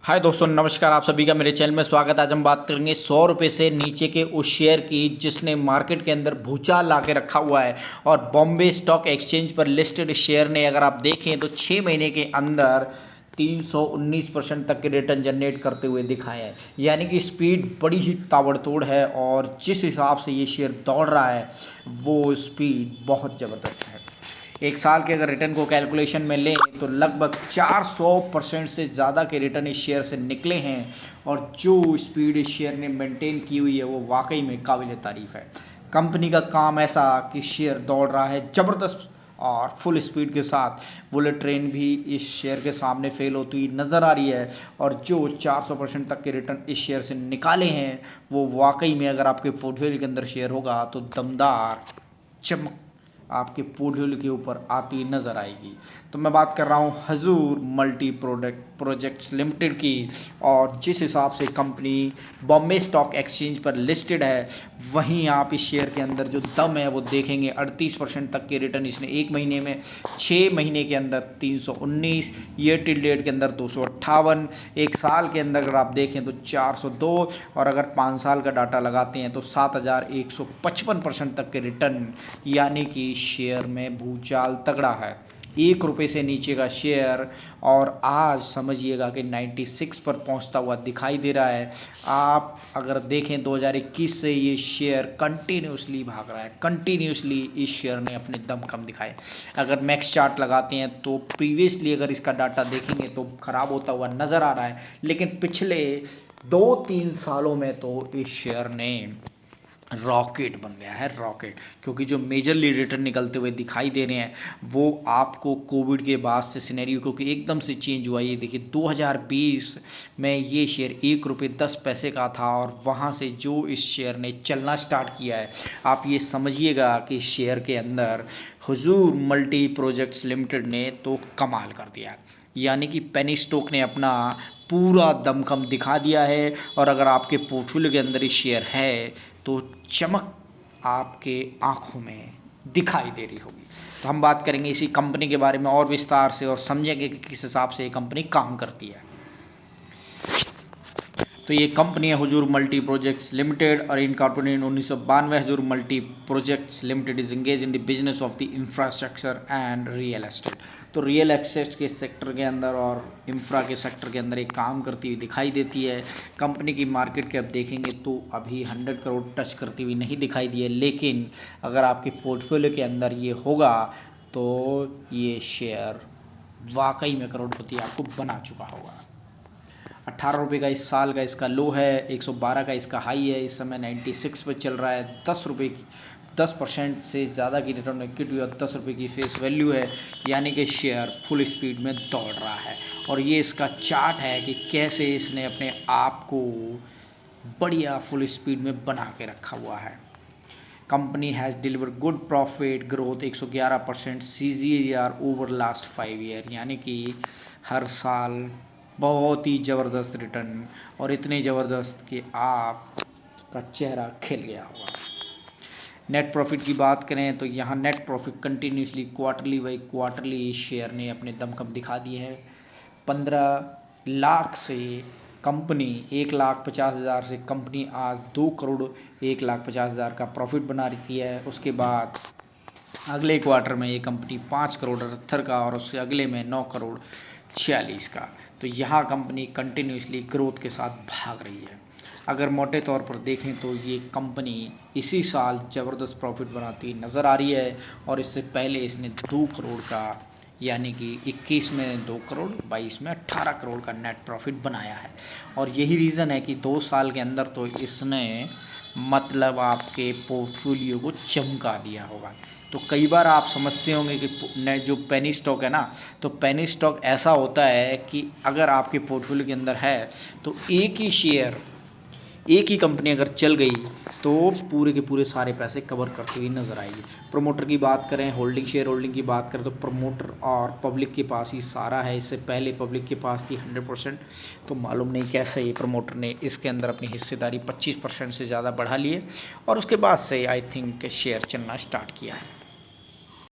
हाय दोस्तों, नमस्कार। आप सभी का मेरे चैनल में स्वागत है। आज हम बात करेंगे 100 रुपये से नीचे के उस शेयर की जिसने मार्केट के अंदर भूचाल ला के रखा हुआ है और बॉम्बे स्टॉक एक्सचेंज पर लिस्टेड शेयर ने अगर आप देखें तो 6 महीने के अंदर 319% तक के रिटर्न जनरेट करते हुए दिखाए हैं। यानी कि स्पीड बड़ी ही ताबड़तोड़ है और जिस हिसाब से ये शेयर दौड़ रहा है वो स्पीड बहुत ज़बरदस्त है। एक साल के अगर रिटर्न को कैलकुलेशन में लें तो लगभग 400% से ज़्यादा के रिटर्न इस शेयर से निकले हैं और जो स्पीड इस शेयर ने मेंटेन की हुई है वो वाकई में काबिल तारीफ़ है। कंपनी का काम ऐसा कि शेयर दौड़ रहा है ज़बरदस्त और फुल स्पीड के साथ। बुलेट ट्रेन भी इस शेयर के सामने फेल होती हुई नज़र आ रही है और जो 400% तक के रिटर्न इस शेयर से निकाले हैं वो वाकई में अगर आपके पोर्टफोलियो के अंदर शेयर होगा तो दमदार चमक आपके पोर्टफोलियो के ऊपर आती नज़र आएगी। तो मैं बात कर रहा हूँ हजूर मल्टी प्रोजेक्ट्स लिमिटेड की, और जिस हिसाब से कंपनी बॉम्बे स्टॉक एक्सचेंज पर लिस्टेड है वहीं आप इस शेयर के अंदर जो दम है वो देखेंगे। 38% तक के रिटर्न इसने एक महीने में, 6 महीने के अंदर 319, ईयर टिल डेट के अंदर 258, एक साल के अंदर अगर आप देखें तो 402 और अगर 5 साल का डाटा लगाते हैं तो 7155% तक के रिटर्न। यानी कि शेयर में भूचाल तगड़ा है। 1 रुपये से नीचे का शेयर और आज समझिएगा कि 96 पर पहुंचता हुआ दिखाई दे रहा है। आप अगर देखें 2021 से ये शेयर कंटिन्यूसली भाग रहा है, कंटिन्यूसली इस शेयर ने अपने दम कम दिखाए। अगर मैक्स चार्ट लगाते हैं तो प्रीवियसली अगर इसका डाटा देखेंगे तो ख़राब होता हुआ नज़र आ रहा है, लेकिन पिछले 2-3 सालों में तो इस शेयर ने रॉकेट बन गया है, रॉकेट। क्योंकि जो मेजरली रिटर्न निकलते हुए दिखाई दे रहे हैं वो आपको कोविड के बाद से सिनेरियो क्योंकि एकदम से चेंज हुआ। ये देखिए 2020 में ये शेयर 1 रुपये 10 पैसे का था और वहाँ से जो इस शेयर ने चलना स्टार्ट किया है, आप ये समझिएगा कि शेयर के अंदर हुजूर मल्टी प्रोजेक्ट्स लिमिटेड ने तो कमाल कर दिया। यानी कि पेनी स्टॉक ने अपना पूरा दमखम दिखा दिया है और अगर आपके पोर्टफोलियो के अंदर ये शेयर है तो चमक आपके आँखों में दिखाई दे रही होगी। तो हम बात करेंगे इसी कंपनी के बारे में और विस्तार से और समझेंगे कि किस हिसाब से ये कंपनी काम करती है। तो ये कंपनी है हुजूर मल्टी प्रोजेक्ट्स लिमिटेड और incorporated in 1992। Hazur multi projects limited is engage in the business of the infrastructure and real estate. तो रियल एस्टेट के सेक्टर के अंदर और इंफ्रा के सेक्टर के अंदर एक काम करती हुई दिखाई देती है। कंपनी की मार्केट कैप देखेंगे तो अभी 100 करोड़ टच करती हुई नहीं दिखाई दी है, लेकिन अगर आपके पोर्टफोलियो के अंदर ये होगा तो ये शेयर वाकई में करोड़पति आपको बना चुका होगा। 18 रुपये का इस साल का इसका लो है, 112 का इसका हाई है, इस समय 96 पे चल रहा है। 10 रुपये की 10% से ज़्यादा की रिटर्न इक्विटी और 10 रुपये की फेस वैल्यू है। यानी कि शेयर फुल स्पीड में दौड़ रहा है और ये इसका चार्ट है कि कैसे इसने अपने आप को बढ़िया फुल स्पीड में बना के रखा हुआ है। Company has deliver good profit growth 111% CAGR over last 5 year. यानी कि हर साल बहुत ही ज़बरदस्त रिटर्न और इतने ज़बरदस्त कि आपका चेहरा खिल गया होगा। नेट प्रॉफिट की बात करें तो यहाँ net profit continuously quarterly by quarterly share ने अपने दमखम दिखा दिए हैं। 15 लाख से कंपनी 1,50,000 से कंपनी आज 2 करोड़ 1,50,000 का प्रॉफिट बना रही है। उसके बाद अगले क्वार्टर में ये कंपनी 5 करोड़ 78 का और उसके अगले में 9 करोड़ 46 का। तो यहाँ कंपनी कंटिन्यूसली ग्रोथ के साथ भाग रही है। अगर मोटे तौर पर देखें तो ये कंपनी इसी साल ज़बरदस्त प्रॉफिट बनाती नज़र आ रही है और इससे पहले इसने 2 करोड़ का, यानी कि 21 में 2 करोड़ 22 में 18 करोड़ का नेट प्रॉफिट बनाया है। और यही रीज़न है कि 2 साल के अंदर तो इसने मतलब आपके पोर्टफोलियो को चमका दिया होगा। तो कई बार आप समझते होंगे कि जो पेनी स्टॉक है ना, तो पेनी स्टॉक ऐसा होता है कि अगर आपके पोर्टफोलियो के अंदर है तो एक ही शेयर, एक ही कंपनी अगर चल गई तो पूरे के पूरे सारे पैसे कवर करती हुई नज़र आएगी। प्रमोटर की बात करें, होल्डिंग शेयर होल्डिंग की बात करें तो प्रमोटर और पब्लिक के पास ही सारा है। इससे पहले पब्लिक के पास थी 100%, तो मालूम नहीं कैसे ये प्रमोटर ने इसके अंदर अपनी हिस्सेदारी 25% से ज़्यादा बढ़ा ली है और उसके बाद से आई थिंक शेयर चलना स्टार्ट किया है।